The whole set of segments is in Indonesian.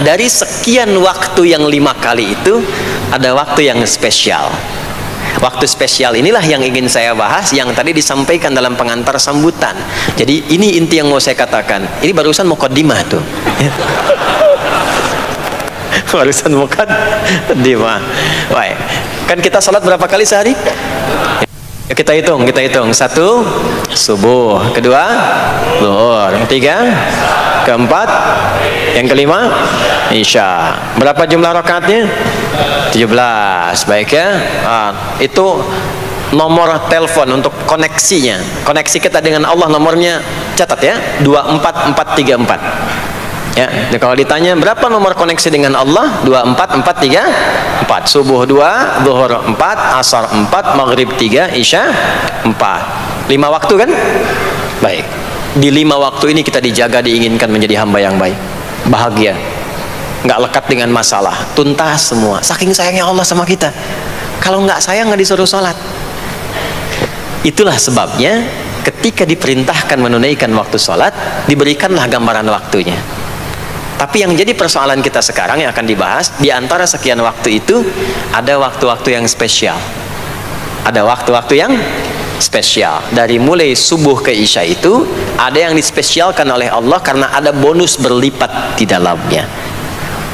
dari sekian waktu yang 5 kali itu, ada waktu yang spesial. Waktu spesial inilah yang ingin saya bahas, yang tadi disampaikan dalam pengantar sambutan. Jadi ini inti yang mau saya katakan. Ini barusan muqaddimah tuh. Barusan muqaddimah. Baik. Kan kita salat berapa kali sehari? Ya, kita hitung. 1, subuh. 2, zuhur. 3, keempat, yang kelima, isya. Berapa jumlah rakaatnya? 17. Baik ya. Itu nomor telepon untuk koneksinya. Koneksi kita dengan Allah nomornya catat ya. 24434. Ya, kalau ditanya berapa nomor koneksi dengan Allah? 24434. Subuh 2, zuhur 4, asar 4, maghrib 3, isya 4. 5 waktu kan? Baik. Di 5 waktu ini kita dijaga, diinginkan menjadi hamba yang baik, bahagia, nggak lekat dengan masalah, tuntas semua. Saking sayangnya Allah sama kita. Kalau nggak sayang nggak disuruh sholat. Itulah sebabnya ketika diperintahkan menunaikan waktu sholat, diberikanlah gambaran waktunya. Tapi yang jadi persoalan kita sekarang yang akan dibahas, di antara sekian waktu itu ada waktu-waktu yang spesial. Ada waktu-waktu yang spesial. Dari mulai subuh ke isya itu ada yang dispesialkan oleh Allah karena ada bonus berlipat di dalamnya.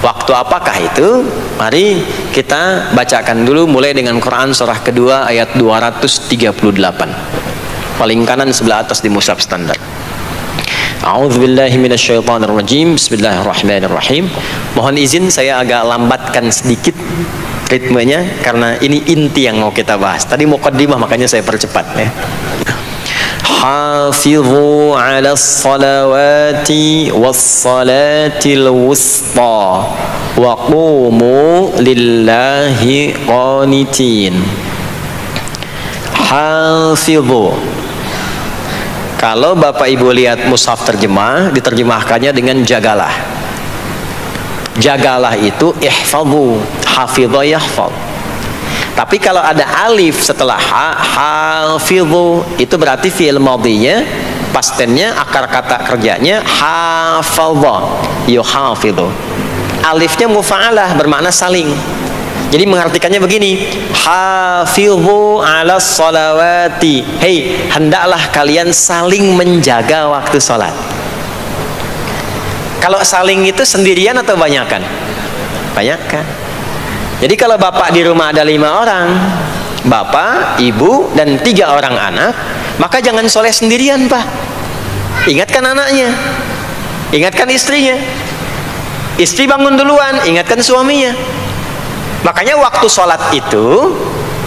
Waktu apakah itu? Mari kita bacakan dulu mulai dengan Quran surah kedua ayat 238. Paling kanan sebelah atas di mushaf standar. A'udzubillahi minasyaitonirrajim. Bismillahirrahmanirrahim. Mohon izin saya agak lambatkan sedikit ritmenya karena ini inti yang mau kita bahas. Tadi muqaddimah makanya saya percepat ya. Hafizu 'alas salawati was salatil wusta wa qumu lillahi qanitin. Hafizu. Kalau Bapak Ibu lihat mushaf terjemah, diterjemahkannya dengan jagalah. Jagalah itu ihfadhu, hafidha yahfadh. Tapi kalau ada alif setelah hafidhu, itu berarti fi'il madhinya, past tense-nya, akar kata kerjanya hafadha, yuhafidhu. Alifnya mufa'alah, bermakna saling. Jadi mengartikannya begini, hafidhu 'alas salawati. Hei, hendaklah kalian saling menjaga waktu sholat. Kalau saling itu sendirian atau banyakan? Banyakan. Jadi kalau bapak di rumah ada 5 orang, bapak, ibu, dan 3 orang anak, maka jangan soleh sendirian, Pak. Ingatkan anaknya, ingatkan istrinya. Istri bangun duluan, ingatkan suaminya. Makanya waktu sholat itu,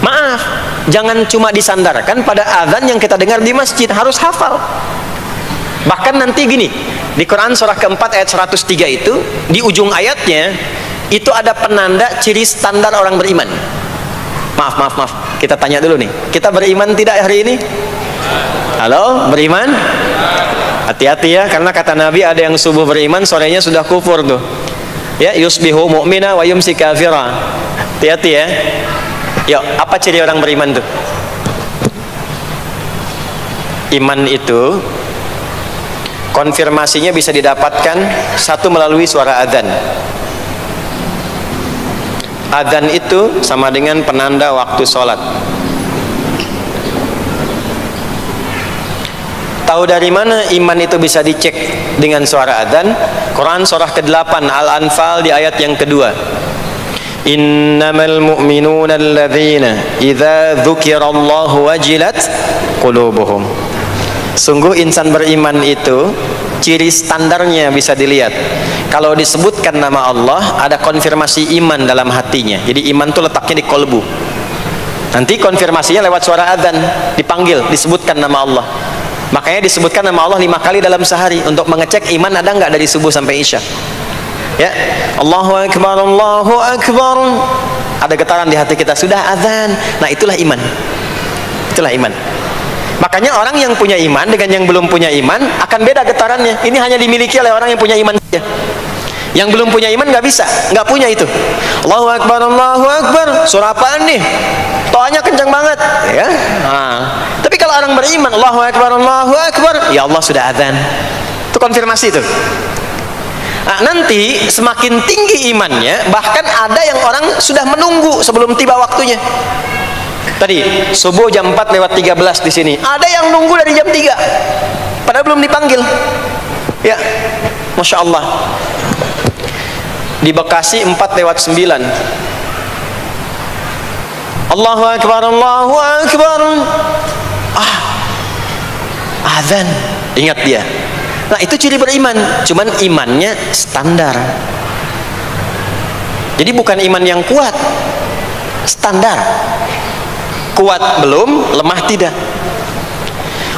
maaf, jangan cuma disandarkan pada azan yang kita dengar di masjid, harus hafal. Bahkan nanti gini, di Quran surah keempat ayat 103 itu, di ujung ayatnya, itu ada penanda ciri standar orang beriman. Maaf, kita tanya dulu nih, kita beriman tidak hari ini? Halo, beriman? Hati-hati ya, karena kata Nabi ada yang subuh beriman, sorenya sudah kufur tuh. Ya, yusbihu mu'mina wa yumsi kafira. Hati-hati ya. Yuk, apa ciri orang beriman tuh? Iman itu konfirmasinya bisa didapatkan satu melalui suara adzan. Adzan itu sama dengan penanda waktu sholat. Tahu dari mana iman itu bisa dicek dengan suara adzan? Quran surah ke-8 Al-Anfal di ayat yang kedua. Innamal mu'minuna alladzina idza dzukirallahu wajilat qulubuhum. Sungguh insan beriman itu ciri standarnya bisa dilihat. Kalau disebutkan nama Allah, ada konfirmasi iman dalam hatinya. Jadi iman itu letaknya di kolbu. Nanti konfirmasinya lewat suara adzan, dipanggil, disebutkan nama Allah. Makanya disebutkan nama Allah 5 kali dalam sehari untuk mengecek iman ada nggak dari subuh sampai isya. Ya, Allahu Akbar, Allahu Akbar. Ada getaran di hati kita, sudah azan. Nah, itulah iman. Itulah iman. Makanya orang yang punya iman dengan yang belum punya iman akan beda getarannya. Ini hanya dimiliki oleh orang yang punya iman saja. Yang belum punya iman nggak bisa, nggak punya itu. Allahu Akbar, Allahu Akbar. Surah apaan nih? Toanya kencang banget, ya. Tapi kalau orang beriman, Allahu Akbar, Allahu Akbar, ya Allah sudah adzan. Itu konfirmasi itu. Nah, nanti semakin tinggi imannya, bahkan ada yang orang sudah menunggu sebelum tiba waktunya. Tadi subuh jam 4:13 di sini. Ada yang nunggu dari jam 3. Padahal belum dipanggil. Ya. Masya Allah. Di Bekasi 4:09. Allahu Akbar, Allahu Akbar. Azan. Ingat dia. Nah, itu ciri beriman. Cuman imannya standar. Jadi bukan iman yang kuat. Standar. Kuat belum, lemah tidak.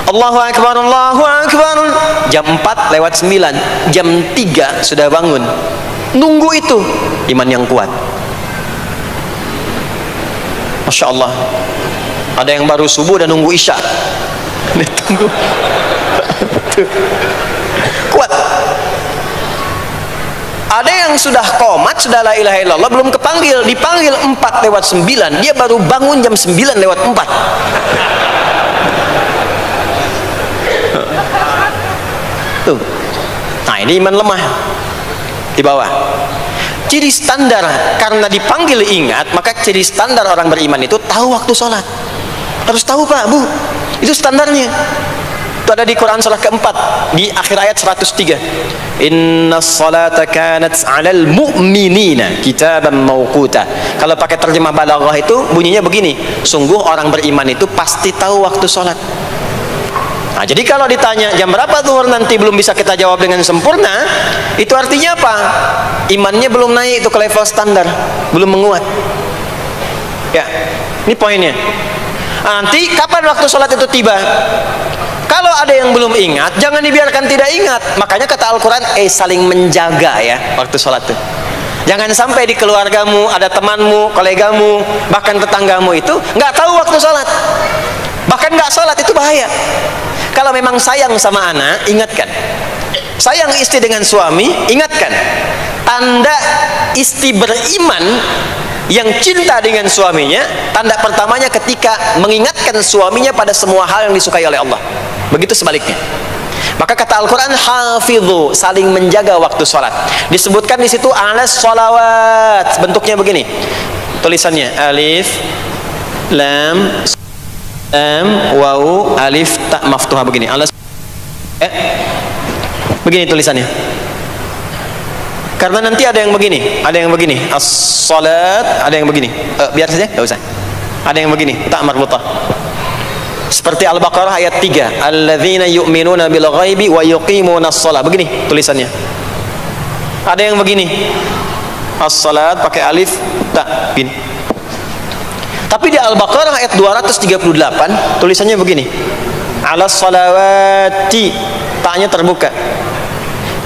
Allahu Akbar, Allahu Akbar. Jam 4:09. Jam 3 sudah bangun. Nunggu itu iman yang kuat. Masya Allah. Ada yang baru subuh dan nunggu isya. Tunggu. Kuat. Ada yang sudah qomat, sudah la ilaha illallah, belum kepanggil, dipanggil 4:09, dia baru bangun jam 9:04. Tuh. Nah, ini iman lemah di bawah. Ciri standar, karena dipanggil ingat, maka ciri standar orang beriman itu tahu waktu sholat. Harus tahu, Pak, Bu. Itu standarnya. Itu ada di Quran surah keempat di akhir ayat 103. Inna salata kanat 'alal mu'minina kitaban mawquta. Kalau pakai terjemah balaghah itu bunyinya begini, sungguh orang beriman itu pasti tahu waktu sholat. Nah, jadi kalau ditanya jam berapa zuhur nanti belum bisa kita jawab dengan sempurna, itu artinya apa? Imannya belum naik itu ke level standar, belum menguat. Ya, ini poinnya. Nanti kapan waktu sholat itu tiba? Kalau ada yang belum ingat, jangan dibiarkan tidak ingat. Makanya kata Al-Quran, saling menjaga ya waktu sholat itu. Jangan sampai di keluargamu, ada temanmu, kolegamu, bahkan tetanggamu itu nggak tahu waktu sholat. Bahkan nggak sholat, itu bahaya. Kalau memang sayang sama anak, ingatkan. Sayang istri dengan suami, ingatkan. Tanda istri beriman yang cinta dengan suaminya, tanda pertamanya ketika mengingatkan suaminya pada semua hal yang disukai oleh Allah. Begitu sebaliknya. Maka kata Al-Quran, hafidhu, saling menjaga waktu sholat. Disebutkan di situ alas sholawat. Bentuknya begini. Tulisannya alif, lam, waw, alif, ta maftuha begini. Alas, begini tulisannya. Karena nanti ada yang begini, as-salat, ada yang begini. Biar saja, enggak usah. Ada yang begini, ta marbutah. Seperti Al-Baqarah ayat 3, alladzina yu'minuna bil ghaibi wa yuqimunas shalah. Begini tulisannya. Ada yang begini, as-salat pakai alif, ta, begini. Tapi di Al-Baqarah ayat 238 tulisannya begini, alas salawati, ta-nya terbuka.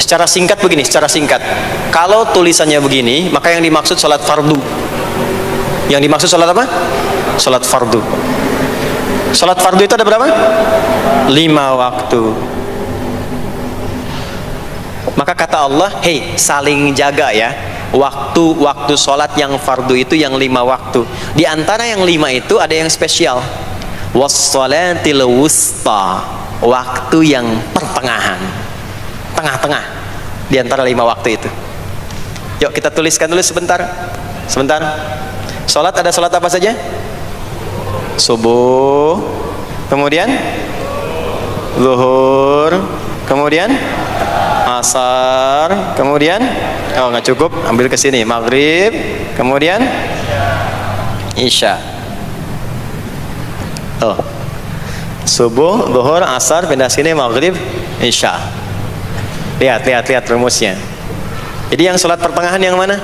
Secara singkat begini, secara singkat. Kalau tulisannya begini, maka yang dimaksud salat fardu. Yang dimaksud salat apa? Salat fardu. Salat fardu itu ada berapa? 5 waktu. Maka kata Allah, hei, saling jaga ya. Waktu salat yang fardu itu yang 5 waktu. Di antara yang 5 itu ada yang spesial. Was-salatil wusta, waktu yang pertengahan. Tengah-tengah di antara 5 waktu itu. Yuk kita tuliskan dulu sebentar. Sebentar. Salat ada salat apa saja? Subuh, kemudian zuhur, kemudian asar, kemudian nggak cukup, ambil ke sini, maghrib, kemudian isya. Subuh, zuhur, asar, pindah sini, maghrib, isya. Lihat rumusnya. Jadi yang sholat pertengahan yang mana?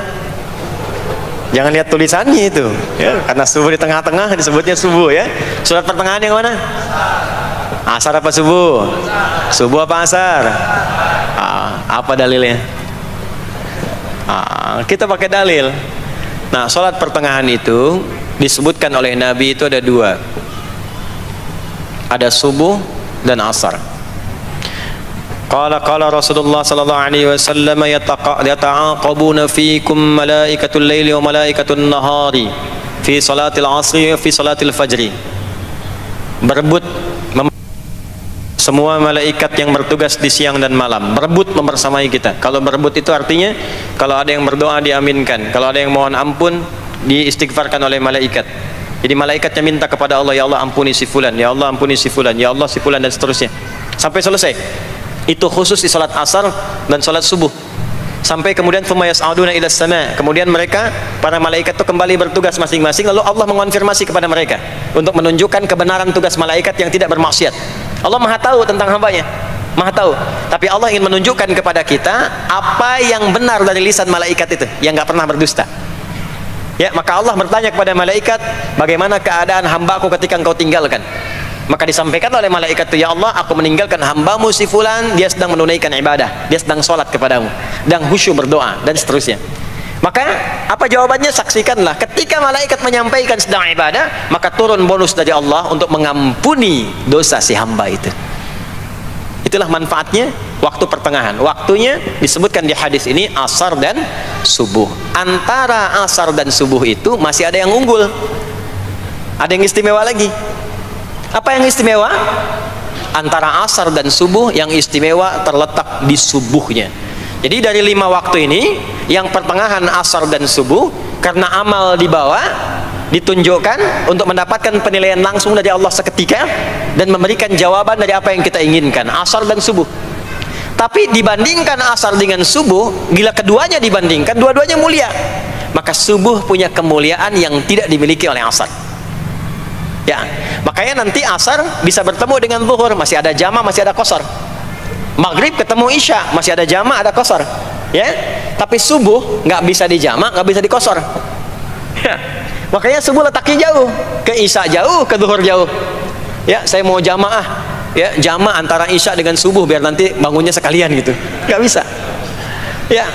Jangan lihat tulisannya itu ya, karena subuh di tengah-tengah disebutnya subuh ya. Sholat pertengahan yang mana? Asar apa subuh? Subuh apa asar? Apa dalilnya? Kita pakai dalil. Nah, sholat pertengahan itu disebutkan oleh Nabi itu ada 2. Ada subuh dan asar. Qala Rasulullah sallallahu alaihi wasallam yata'aqabuna fiikum malaikatul laili wa malaikatun nahari fi salatil asri wa fi salatil fajri. Berebut semua malaikat yang bertugas di siang dan malam berebut membersamai kita. Kalau berebut itu artinya kalau ada yang berdoa diaminkan, kalau ada yang mohon ampun diistighfarkan oleh malaikat. Jadi malaikatnya minta kepada Allah, ya Allah ampuni si fulan, ya Allah ampuni si fulan, ya Allah si fulan, dan seterusnya sampai selesai. Itu khusus di salat asar dan salat subuh. Sampai kemudian thumma yas'aduna ila sama, kemudian mereka para malaikat itu kembali bertugas masing-masing, lalu Allah mengonfirmasi kepada mereka untuk menunjukkan kebenaran tugas malaikat yang tidak bermaksiat. Allah Maha tahu tentang hambanya, Maha tahu, tapi Allah ingin menunjukkan kepada kita apa yang benar dari lisan malaikat itu yang nggak pernah berdusta. Ya, maka Allah bertanya kepada malaikat, bagaimana keadaan hambaku ketika engkau tinggalkan? Maka disampaikan oleh malaikat itu, ya Allah, aku meninggalkan hambamu si fulan, dia sedang menunaikan ibadah, dia sedang sholat kepadamu, dan khusyuk berdoa, dan seterusnya. Maka apa jawabannya? Saksikanlah, ketika malaikat menyampaikan sedang ibadah, maka turun bonus dari Allah untuk mengampuni dosa si hamba itu. Itulah manfaatnya waktu pertengahan. Waktunya disebutkan di hadis ini asar dan subuh. Antara asar dan subuh itu masih ada yang unggul, ada yang istimewa lagi. Apa yang istimewa? Antara asar dan subuh yang istimewa terletak di subuhnya. Jadi dari 5 waktu ini, yang pertengahan asar dan subuh, karena amal di bawah ditunjukkan untuk mendapatkan penilaian langsung dari Allah seketika dan memberikan jawaban dari apa yang kita inginkan, asar dan subuh. Tapi dibandingkan asar dengan subuh, bila keduanya dibandingkan, dua-duanya mulia. Maka subuh punya kemuliaan yang tidak dimiliki oleh asar. Ya, makanya nanti asar bisa bertemu dengan zuhur, masih ada jama, masih ada qasar. Maghrib ketemu isya, masih ada jama, ada qasar. Ya, tapi subuh nggak bisa di jama, nggak bisa di qasar. Ya, makanya subuh letaknya jauh, ke isya jauh, ke zuhur jauh. Ya, saya mau jamaah, ya jama antara isya dengan subuh biar nanti bangunnya sekalian gitu, nggak bisa. Ya,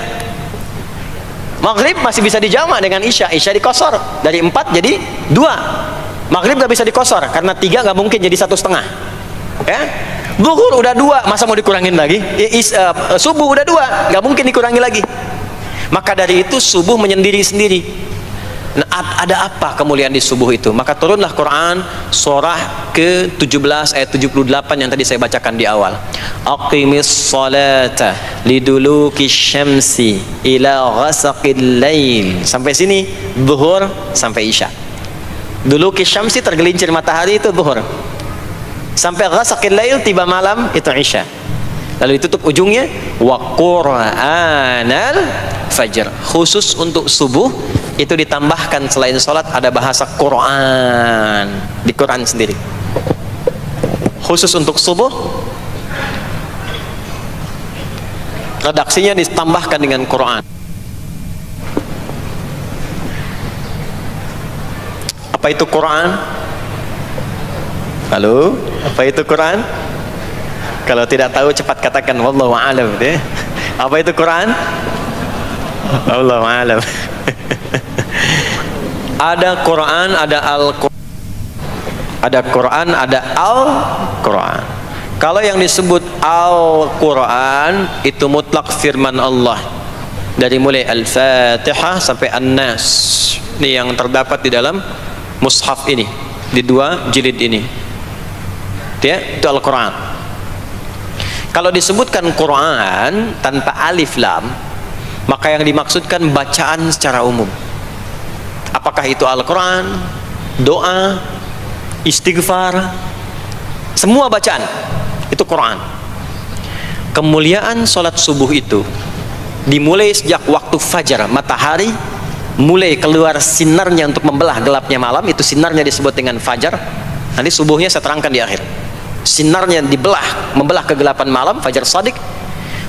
maghrib masih bisa di jama dengan isya, isya di qasar, dari 4 jadi 2. Maghrib gak bisa dikosor karena 3 gak mungkin jadi 1,5. Ya, zuhur udah 2, masa mau dikurangin lagi? Subuh udah 2, gak mungkin dikurangi lagi. Maka dari itu subuh menyendiri sendiri. Nah, ada apa kemuliaan di subuh itu? Maka turunlah Quran surah ke-17 ayat 78 yang tadi saya bacakan di awal. Aqimis salata liduluki syamsi ila ghasaqil lail. Sampai sini zuhur sampai isya. Dulu kisyamsi tergelincir matahari itu zuhur, sampai ghasaqil lail tiba malam itu isya. Lalu ditutup ujungnya wa qur'anal fajr. Khusus untuk subuh itu ditambahkan selain sholat ada bahasa Quran di Quran sendiri. Khusus untuk subuh redaksinya ditambahkan dengan Quran. Apa itu Quran? Halo, apa itu Quran? Kalau tidak tahu cepat katakan wallahu a'lam deh. Apa itu Quran? Wallahu a'lam. Ada Quran, ada Al-Quran. Ada Quran, ada Al-Quran. Kalau yang disebut Al-Quran itu mutlak firman Allah. Dari mulai Al-Fatihah sampai An-Nas. Ini yang terdapat di dalam mushaf ini, di 2 jilid ini. Ya, itu Al-Quran. Kalau disebutkan Quran tanpa alif lam, maka yang dimaksudkan bacaan secara umum. Apakah itu Al-Quran, doa, istighfar, semua bacaan itu Quran. Kemuliaan sholat subuh itu dimulai sejak waktu fajar, matahari mulai keluar sinarnya untuk membelah gelapnya malam, itu sinarnya disebut dengan fajar. Nanti subuhnya saya terangkan di akhir. Sinarnya dibelah, membelah kegelapan malam, fajar shadiq.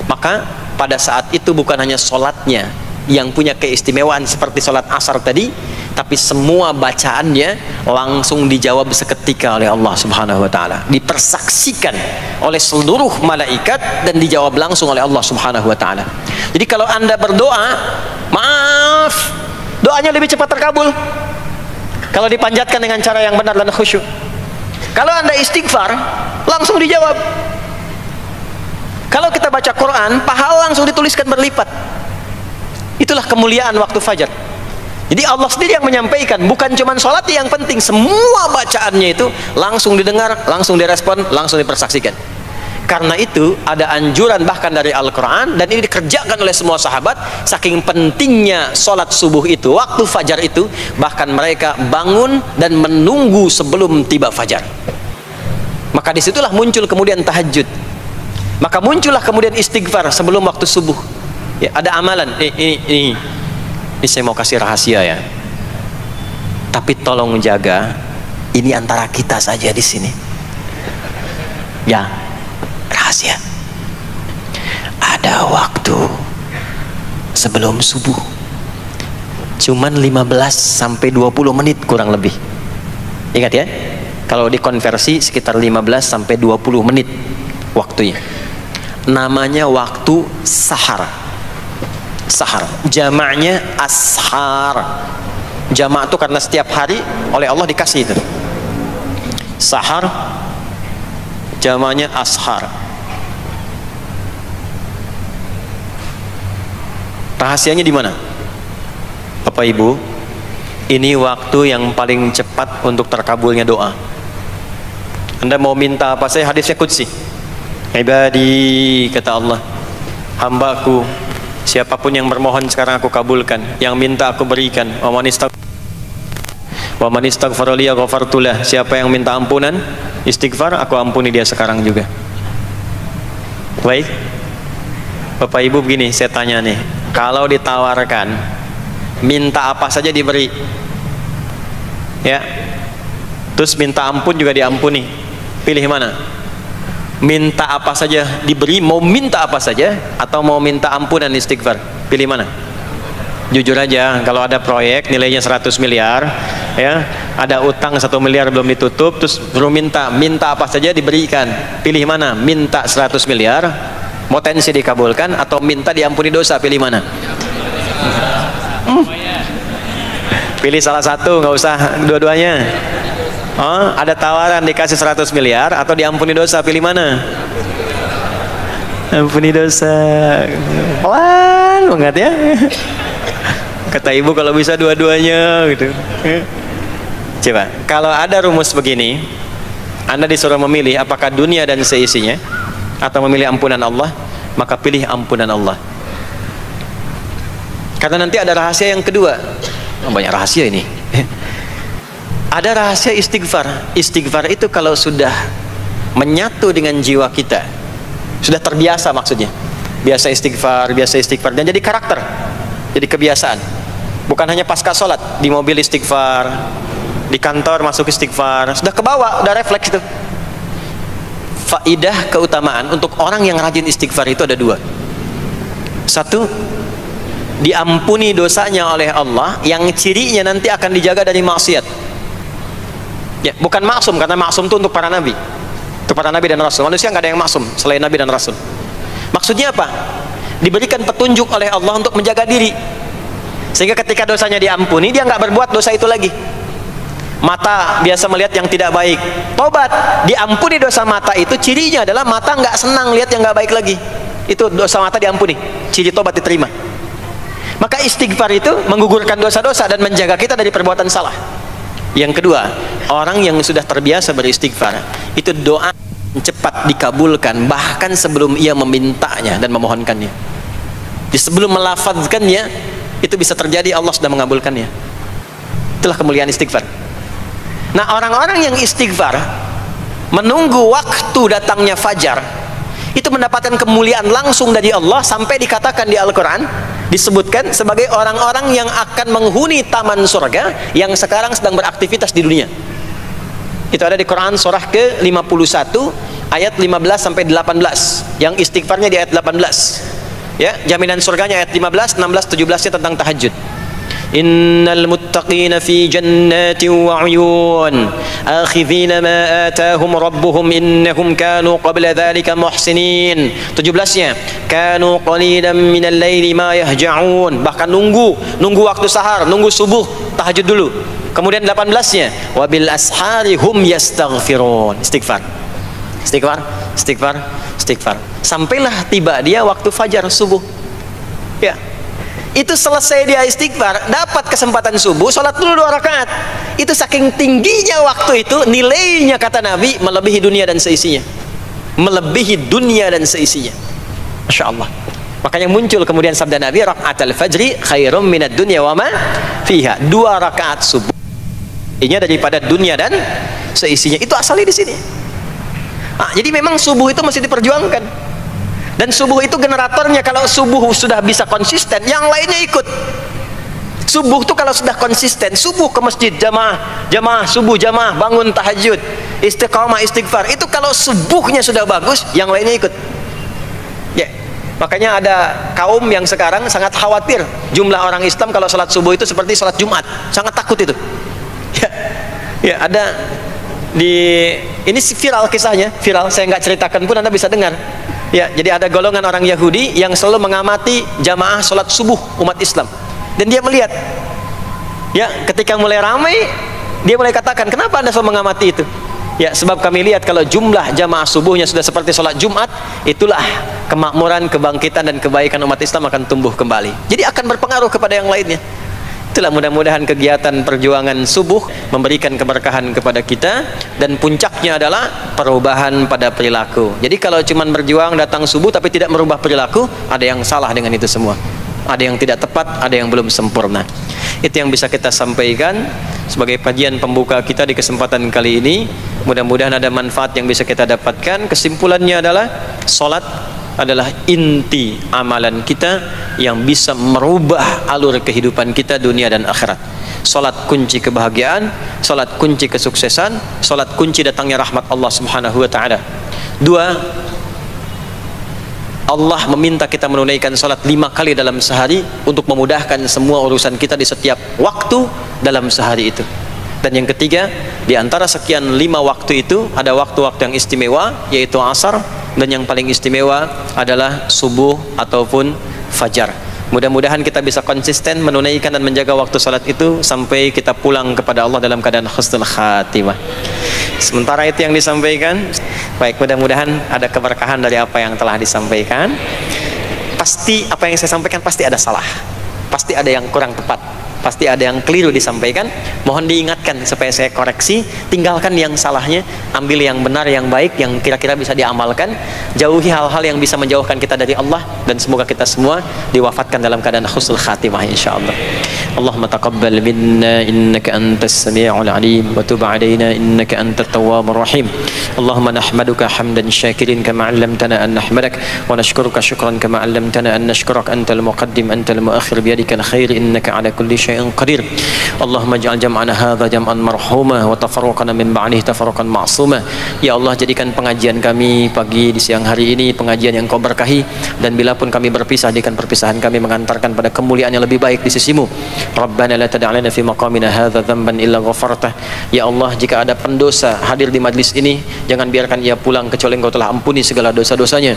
Maka pada saat itu bukan hanya sholatnya yang punya keistimewaan seperti sholat asar tadi, tapi semua bacaannya langsung dijawab seketika oleh Allah Subhanahu wa ta'ala, dipersaksikan oleh seluruh malaikat dan dijawab langsung oleh Allah Subhanahu wa ta'ala. Jadi kalau Anda berdoa, maaf, doanya lebih cepat terkabul kalau dipanjatkan dengan cara yang benar dan khusyuk. Kalau Anda istighfar, langsung dijawab. Kalau kita baca Quran, pahala langsung dituliskan berlipat. Itulah kemuliaan waktu fajar. Jadi Allah sendiri yang menyampaikan, bukan cuma sholat yang penting, semua bacaannya itu langsung didengar, langsung direspon, langsung dipersaksikan. Karena itu ada anjuran bahkan dari Al-Quran, dan ini dikerjakan oleh semua sahabat. Saking pentingnya sholat subuh itu, waktu fajar itu, bahkan mereka bangun dan menunggu sebelum tiba fajar. Maka disitulah muncul kemudian tahajud. Maka muncullah kemudian istighfar sebelum waktu subuh. Ya, ada amalan. Ini saya mau kasih rahasia ya. Tapi tolong jaga, ini antara kita saja di sini. Ya, rahasia. Ada waktu sebelum subuh. Cuman 15 sampai 20 menit kurang lebih. Ingat ya. Kalau dikonversi sekitar 15 sampai 20 menit waktunya. Namanya waktu sahar. Sahar. Jamaknya ashar. Jamak itu karena setiap hari oleh Allah dikasih itu. Sahar jamaknya ashar. Rahasianya di mana? Bapak Ibu, ini waktu yang paling cepat untuk terkabulnya doa. Anda mau minta apa saja, hadisnya qudsi. Ibadi, kata Allah, hambaku, siapapun yang bermohon sekarang aku kabulkan, yang minta aku berikan. Wa man istaghfara liya ghafartu lah. Siapa yang minta ampunan, istighfar, aku ampuni dia sekarang juga. Baik, Bapak Ibu, begini saya tanya nih, kalau ditawarkan minta apa saja diberi, ya, terus minta ampun juga diampuni, pilih mana? Minta apa saja diberi, mau minta apa saja, atau mau minta ampunan istighfar, pilih mana? Jujur aja, kalau ada proyek nilainya 100 miliar, ya, ada utang 1 miliar belum ditutup, terus baru minta apa saja diberikan, pilih mana? Minta 100 miliar potensi dikabulkan, atau minta diampuni dosa, pilih mana? Pilih salah satu, nggak usah dua-duanya. Oh, ada tawaran dikasih 100 miliar atau diampuni dosa, pilih mana? Ampuni dosa. Pelan banget ya. Kata ibu kalau bisa dua-duanya gitu. Coba, kalau ada rumus begini, Anda disuruh memilih apakah dunia dan seisinya atau memilih ampunan Allah, maka pilih ampunan Allah. Karena nanti ada rahasia yang kedua. Oh, banyak rahasia ini. Ada rahasia istighfar. Istighfar itu kalau sudah menyatu dengan jiwa kita, sudah terbiasa, maksudnya biasa istighfar, dan jadi karakter, jadi kebiasaan. Bukan hanya pasca sholat, di mobil istighfar, di kantor masuk istighfar, sudah kebawa, udah refleks itu. Faidah keutamaan untuk orang yang rajin istighfar itu ada dua. Satu, diampuni dosanya oleh Allah, yang cirinya nanti akan dijaga dari maksiat. Ya, bukan maksum, karena maksum itu untuk para nabi, untuk para nabi dan rasul. Manusia nggak ada yang maksum selain nabi dan rasul. Maksudnya apa? Diberikan petunjuk oleh Allah untuk menjaga diri, sehingga ketika dosanya diampuni, dia nggak berbuat dosa itu lagi. Mata biasa melihat yang tidak baik, tobat, diampuni dosa mata itu, cirinya adalah mata nggak senang lihat yang nggak baik lagi. Itu dosa mata diampuni, ciri tobat diterima. Maka istighfar itu menggugurkan dosa-dosa dan menjaga kita dari perbuatan salah. Yang kedua, orang yang sudah terbiasa beristighfar, itu doa cepat dikabulkan, bahkan sebelum ia memintanya dan memohonkannya. Jadi sebelum melafazkannya, itu bisa terjadi Allah sudah mengabulkannya. Itulah kemuliaan istighfar. Nah, orang-orang yang istighfar menunggu waktu datangnya fajar, itu mendapatkan kemuliaan langsung dari Allah, sampai dikatakan di Al-Quran, disebutkan sebagai orang-orang yang akan menghuni taman surga yang sekarang sedang beraktivitas di dunia. Itu ada di Quran surah ke-51 ayat 15 sampai 18, yang istighfarnya di ayat 18. Ya, jaminan surganya ayat 15, 16, 17-nya tentang tahajud. Innal muttaqina fi jannatin wa 'uyun akhidhina ma atahum rabbuhum innahum kanu qabla dhalika muhsinin. 17-nya kanu qalilan minal laili ma yahja'un, bahkan nunggu waktu sahar, nunggu subuh, tahajud dulu. Kemudian 18-nya wabil ashari hum yastaghfirun, istighfar sampailah tiba dia waktu fajar subuh. Ya, itu selesai dia istighfar, dapat kesempatan subuh, sholat dulu 2 rakaat. Itu saking tingginya waktu itu, nilainya kata Nabi melebihi dunia dan seisinya. melebihi dunia dan seisinya. Masya Allah. Makanya muncul kemudian sabda Nabi, rakaatul fajri khairum minad dunya wa ma fiha. 2 rakaat subuh ini daripada dunia dan seisinya. Itu asalnya di sini. Jadi memang subuh itu mesti diperjuangkan. Dan subuh itu generatornya. Kalau subuh sudah bisa konsisten, yang lainnya ikut. Subuh itu kalau sudah konsisten, subuh ke masjid jamaah subuh, jamaah bangun tahajud, istiqamah, istighfar. Itu kalau subuhnya sudah bagus, yang lainnya ikut. Ya. Makanya ada kaum yang sekarang sangat khawatir jumlah orang Islam kalau salat subuh itu seperti salat Jumat, sangat takut itu. Ya, ada ini viral kisahnya, viral. Saya nggak ceritakan pun Anda bisa dengar. Ya, jadi ada golongan orang Yahudi yang selalu mengamati jamaah salat subuh umat Islam, dan dia melihat, ya, ketika mulai ramai, dia mulai katakan, kenapa Anda selalu mengamati itu? Ya, sebab kami lihat kalau jumlah jamaah subuhnya sudah seperti sholat Jumat, itulah kemakmuran, kebangkitan, dan kebaikan umat Islam akan tumbuh kembali. Jadi akan berpengaruh kepada yang lainnya. Itulah mudah-mudahan kegiatan perjuangan subuh memberikan keberkahan kepada kita, dan puncaknya adalah perubahan pada perilaku. Jadi kalau cuma berjuang datang subuh tapi tidak merubah perilaku, ada yang salah dengan itu semua. Ada yang tidak tepat, ada yang belum sempurna. Itu yang bisa kita sampaikan sebagai kajian pembuka kita di kesempatan kali ini. Mudah-mudahan ada manfaat yang bisa kita dapatkan. Kesimpulannya adalah salat adalah inti amalan kita yang bisa merubah alur kehidupan kita dunia dan akhirat. Salat kunci kebahagiaan, salat kunci kesuksesan, salat kunci datangnya rahmat Allah Subhanahu wa taala. 2, Allah meminta kita menunaikan salat 5 kali dalam sehari untuk memudahkan semua urusan kita di setiap waktu dalam sehari itu. Dan yang ketiga, di antara sekian 5 waktu itu ada waktu-waktu yang istimewa, yaitu asar, dan yang paling istimewa adalah subuh ataupun fajar. Mudah-mudahan kita bisa konsisten menunaikan dan menjaga waktu salat itu sampai kita pulang kepada Allah dalam keadaan husnul khatimah. Sementara itu yang disampaikan. Baik, mudah-mudahan ada keberkahan dari apa yang telah disampaikan. Pasti apa yang saya sampaikan pasti ada salah, pasti ada yang kurang tepat, pasti ada yang keliru disampaikan. Mohon diingatkan supaya saya koreksi, tinggalkan yang salahnya, ambil yang benar, yang baik, yang kira-kira bisa diamalkan. Jauhi hal-hal yang bisa menjauhkan kita dari Allah, dan semoga kita semua diwafatkan dalam keadaan husnul khatimah insyaallah. Allahumma taqabbal minna innaka antas sami'ul alim wa tub 'alaina innaka antat tawwabur rahim. Allahumma nahmaduka hamdan syakirin kama 'allamtana an nahmadak, wa nashkuruka syukran kama 'allamtana an nashkurak, antal muqaddim antal muakhir biyadikal khair innaka 'ala kulli syai'in qadir. Allahumma ij'al jam'ana hadza jam'an marhuma wa tafarruqana min ba'dihi tafarruqan ma'suma. Ya Allah, jadikan pengajian kami pagi di siang hari ini pengajian yang Kau berkahi, dan bila pun kami berpisah, jadikan perpisahan kami mengantarkan pada kemuliaan yang lebih baik di sisimu. Rabbana la tad'alana fi maqamina hadza dhanban illa ghafartah. Ya Allah, jika ada pendosa hadir di majlis ini, jangan biarkan ia pulang kecuali Engkau telah ampuni segala dosa-dosanya.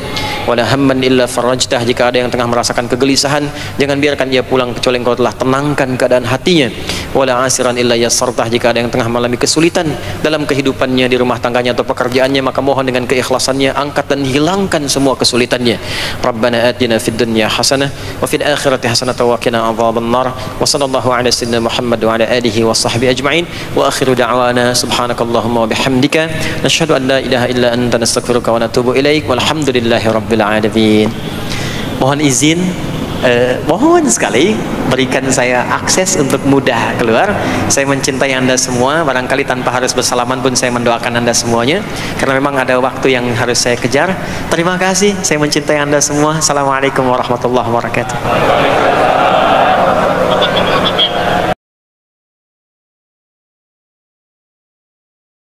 Wala hamman illa farajtah. Jika ada yang tengah merasakan kegelisahan, jangan biarkan ia pulang kecuali Engkau telah tenangkan keadaan hatinya. Wala asiran illa yassartah. Jika ada yang tengah mengalami kesulitan dalam kehidupannya, di rumah tangganya atau pekerjaannya, maka mohon dengan keikhlasannya angkat dan hilangkan semua kesulitannya. Rabbana atina fid dunya hasanah wa fil akhirati hasanah wa qina adzabannar. Wa sallallahu ala sayyidina Muhammad wa ala alihi wa sahbihi ajma'in. Wa akhiru da'wana subhanakallahumma wa bihamdika nashhadu an la ilaha illa anta nastaghfiruka wa natubu ilaik. Walhamdulillahi rabbil alamin. Mohon izin, mohon sekali berikan saya akses untuk mudah keluar. Saya mencintai Anda semua, barangkali tanpa harus bersalaman pun saya mendoakan Anda semuanya, karena memang ada waktu yang harus saya kejar. Terima kasih, saya mencintai Anda semua. Assalamualaikum warahmatullahi wabarakatuh.